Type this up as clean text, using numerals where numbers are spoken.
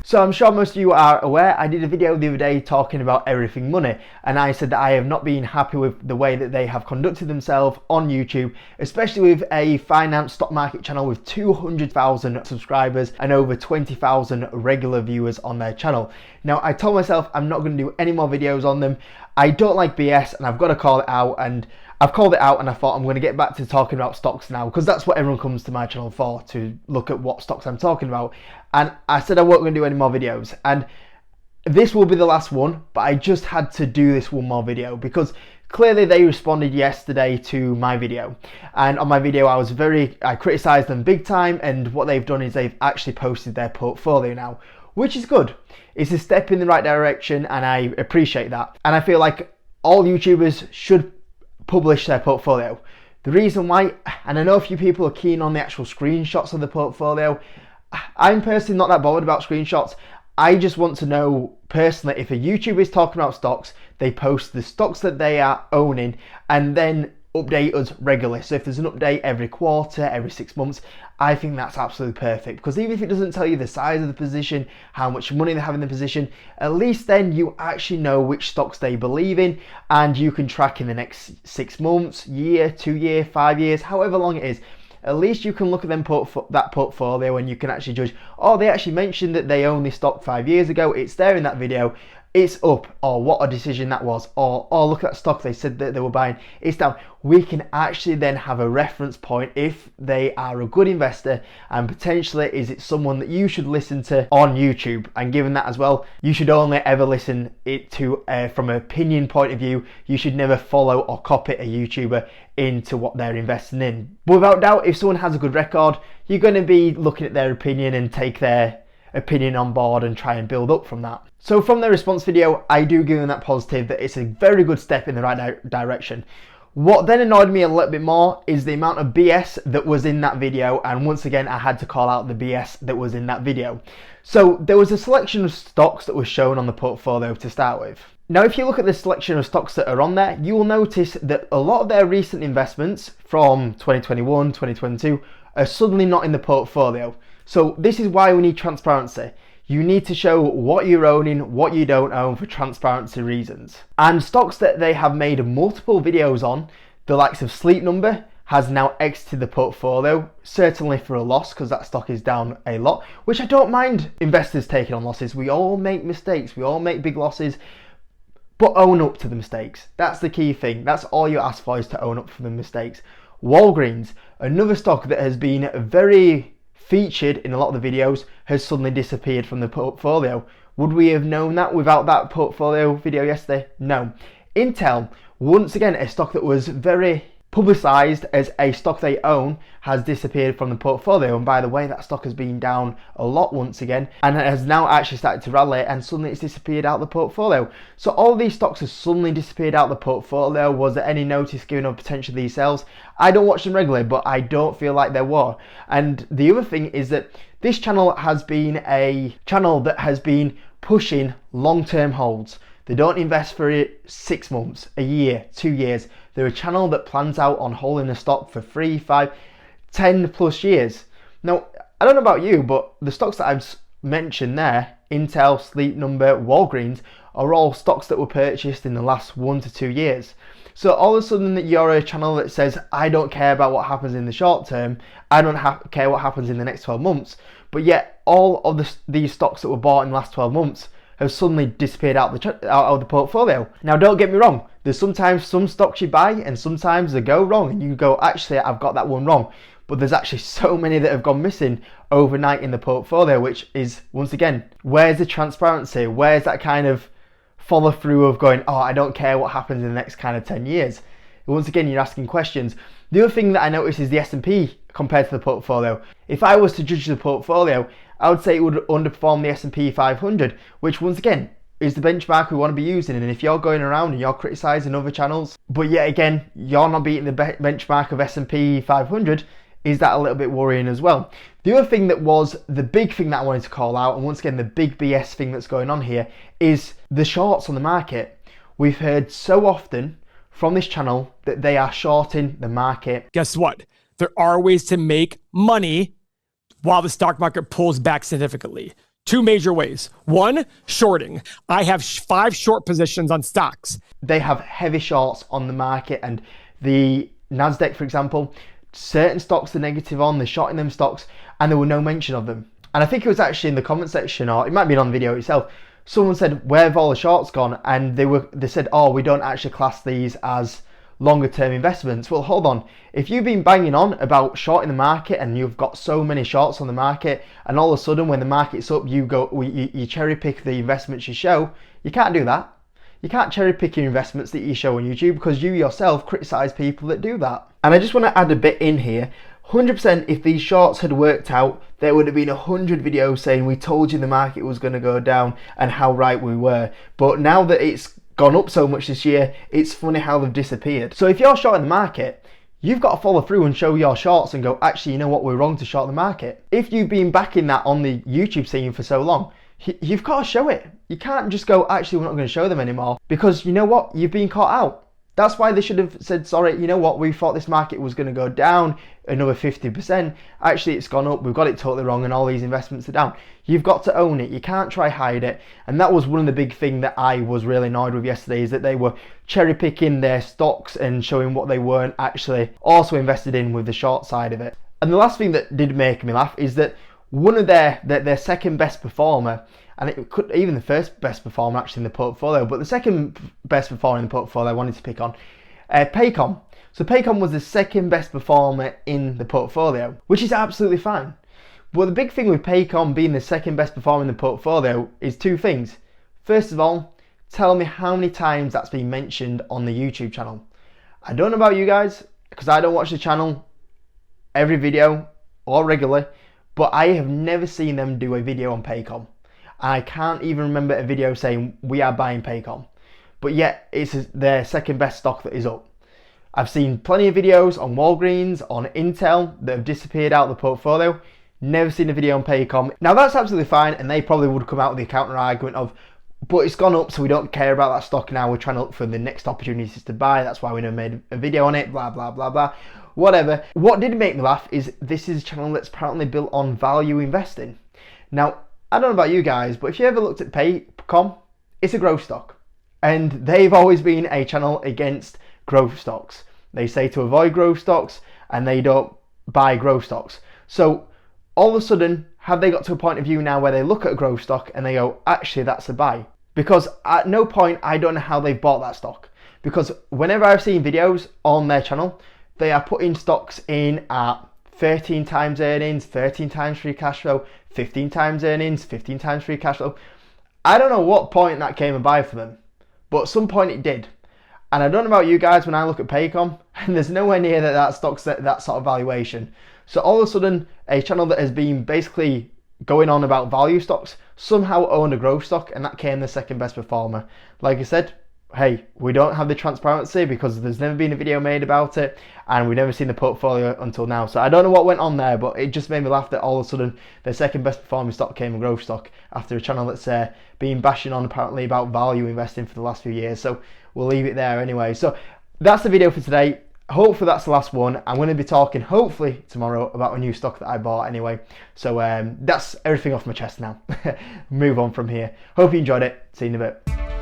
So I'm sure most of you are aware, I did a video the other day talking about Everything Money, and I said that I have not been happy with the way that they have conducted themselves on YouTube, especially with a finance stock market channel with 200,000 subscribers and over 20,000 regular viewers on their channel. Now, I told myself I'm not going to do any more videos on them. I don't like BS and I've got to call it out, and I've called it out, and I thought I'm going to get back to talking about stocks now, because that's what everyone comes to my channel for, to look at what stocks I'm talking about. And I said I wasn't going to do any more videos, and this will be the last one, but I just had to do this one more video because clearly they responded yesterday to my video, and on my video I criticised them big time, and what they've done is they've actually posted their portfolio now, which is good. It's a step in the right direction and I appreciate that, and I feel like all YouTubers should publish their portfolio. The reason why, and I know a few people are keen on the actual screenshots of the portfolio, I'm personally not that bothered about screenshots. I just want to know personally, if a YouTuber is talking about stocks, they post the stocks that they are owning and then update us regularly. So if there's an update every quarter, every 6 months, I think that's absolutely perfect, because even if it doesn't tell you the size of the position, how much money they have in the position, at least then you actually know which stocks they believe in, and you can track in the next 6 months, year, 2 year, 5 years, however long it is. At least you can look at them that portfolio and you can actually judge, oh, they actually mentioned that they owned this stock 5 years ago, it's there in that video, it's up, or what a decision that was, or oh, look at that stock they said that they were buying, it's down. We can actually then have a reference point if they are a good investor, and potentially is it someone that you should listen to on YouTube. And given that as well, you should only ever listen it to from an opinion point of view. You should never follow or copy a YouTuber into what they're investing in. But without doubt, if someone has a good record, you're going to be looking at their opinion and take their opinion on board and try and build up from that. So from their response video, I do give them that positive, that it's a very good step in the right direction. What then annoyed me a little bit more is the amount of BS that was in that video, and once again I had to call out the BS that was in that video. So there was a selection of stocks that was shown on the portfolio to start with. Now if you look at the selection of stocks that are on there, you will notice that a lot of their recent investments from 2021, 2022 are suddenly not in the portfolio. So this is why we need transparency. You need to show what you're owning, what you don't own, for transparency reasons. And stocks that they have made multiple videos on, the likes of Sleep Number, has now exited the portfolio, certainly for a loss, because that stock is down a lot, which I don't mind investors taking on losses. We all make mistakes, we all make big losses, but own up to the mistakes. That's the key thing. That's all you ask for, is to own up for the mistakes. Walgreens, another stock that has been very featured in a lot of the videos, has suddenly disappeared from the portfolio. Would we have known that without that portfolio video yesterday? No. Intel, once again a stock that was very publicised as a stock they own, has disappeared from the portfolio. And by the way, that stock has been down a lot once again, and it has now actually started to rally, and suddenly it's disappeared out of the portfolio. So all these stocks have suddenly disappeared out of the portfolio. Was there any notice given of potential these sales? I don't watch them regularly, but I don't feel like there were. And the other thing is that this channel has been a channel that has been pushing long-term holds. They don't invest for 6 months, a year, 2 years. They're a channel that plans out on holding a stock for 3, 5, 10 plus years. Now, I don't know about you, but the stocks that I've mentioned there, Intel, Sleep Number, Walgreens, are all stocks that were purchased in the last 1 to 2 years. So all of a sudden that you're a channel that says, I don't care about what happens in the short term, I don't care what happens in the next 12 months, but yet all of these stocks that were bought in the last 12 months have suddenly disappeared out of the portfolio. Now don't get me wrong, there's sometimes some stocks you buy and sometimes they go wrong and you go, actually I've got that one wrong. But there's actually so many that have gone missing overnight in the portfolio, which is, once again, where's the transparency? Where's that kind of follow through of going, oh, I don't care what happens in the next kind of 10 years. Once again, you're asking questions. The other thing that I noticed is the S&P compared to the portfolio. If I was to judge the portfolio, I would say it would underperform the S&P 500, which once again is the benchmark we want to be using. And if you're going around and you're criticising other channels, but yet again, you're not beating the benchmark of S&P 500, is that a little bit worrying as well? The other thing that was the big thing that I wanted to call out, and once again the big BS thing that's going on here, is the shorts on the market. We've heard so often from this channel that they are shorting the market. Guess what? There are ways to make money while the stock market pulls back significantly. two major ways. One, shorting. I have 5 short positions on stocks. They have heavy shorts on the market, and the NASDAQ, for example, certain stocks are negative on, they're shorting them stocks, and there were no mention of them. And I think it was actually in the comment section, or it might be on the video itself, someone said, where have all the shorts gone? And they said, oh, we don't actually class these as longer term investments. Well, hold on. If you've been banging on about shorting the market and you've got so many shorts on the market, and all of a sudden when the market's up, you cherry pick the investments you show, you can't do that. You can't cherry pick your investments that you show on YouTube, because you yourself criticize people that do that. And I just want to add a bit in here. 100% if these shorts had worked out, there would have been 100 videos saying we told you the market was going to go down and how right we were. But now that it's gone up so much this year, it's funny how they've disappeared. So if you're shorting the market, you've got to follow through and show your shorts and go, actually, you know what, we're wrong to short the market. If you've been backing that on the YouTube scene for so long, you've got to show it. You can't just go, actually, we're not going to show them anymore, because you know what, you've been caught out. That's why they should have said, sorry, you know what, we thought this market was going to go down another 50%. Actually, it's gone up, we've got it totally wrong, and all these investments are down. You've got to own it. You can't try hide it. And that was one of the big things that I was really annoyed with yesterday, is that they were cherry picking their stocks and showing what they weren't actually also invested in with the short side of it. And the last thing that did make me laugh is that one of their second best performer, and it could even the first best performer actually in the portfolio, but the second best performer in the portfolio I wanted to pick on, Paycom. So Paycom was the second best performer in the portfolio, which is absolutely fine. But the big thing with Paycom being the second best performer in the portfolio is two things. First of all, tell me how many times that's been mentioned on the YouTube channel. I don't know about you guys, because I don't watch the channel every video or regularly, but I have never seen them do a video on Paycom. I can't even remember a video saying we are buying Paycom, but yet it's their second best stock that is up. I've seen plenty of videos on Walgreens, on Intel that have disappeared out of the portfolio. Never seen a video on Paycom. Now that's absolutely fine, and they probably would come out with the counter argument of, but it's gone up, so we don't care about that stock now. We're trying to look for the next opportunities to buy. That's why we never made a video on it. Blah blah blah blah. Whatever. What did make me laugh is this is a channel that's apparently built on value investing. Now, I don't know about you guys, but if you ever looked at Paycom, it's a growth stock. And they've always been a channel against growth stocks. They say to avoid growth stocks, and they don't buy growth stocks. So all of a sudden, have they got to a point of view now where they look at a growth stock and they go, actually, that's a buy? Because at no point, I don't know how they've bought that stock. Because whenever I've seen videos on their channel, they are putting stocks in at 13 times earnings, 13 times free cash flow, 15 times earnings, 15 times free cash flow. I don't know what point that came about for them, but at some point it did. And I don't know about you guys, when I look at Paycom, and there's nowhere near that stock's that sort of valuation. So all of a sudden, a channel that has been basically going on about value stocks somehow owned a growth stock, and that came the second best performer. Like I said, hey, we don't have the transparency because there's never been a video made about it, and we've never seen the portfolio until now. So I don't know what went on there, but it just made me laugh that all of a sudden the second best performing stock came a growth stock after a channel that's been bashing on apparently about value investing for the last few years. So we'll leave it there anyway. So that's the video for today. Hopefully that's the last one. I'm going to be talking hopefully tomorrow about a new stock that I bought anyway. So that's everything off my chest now. Move on from here. Hope you enjoyed it. See you in a bit.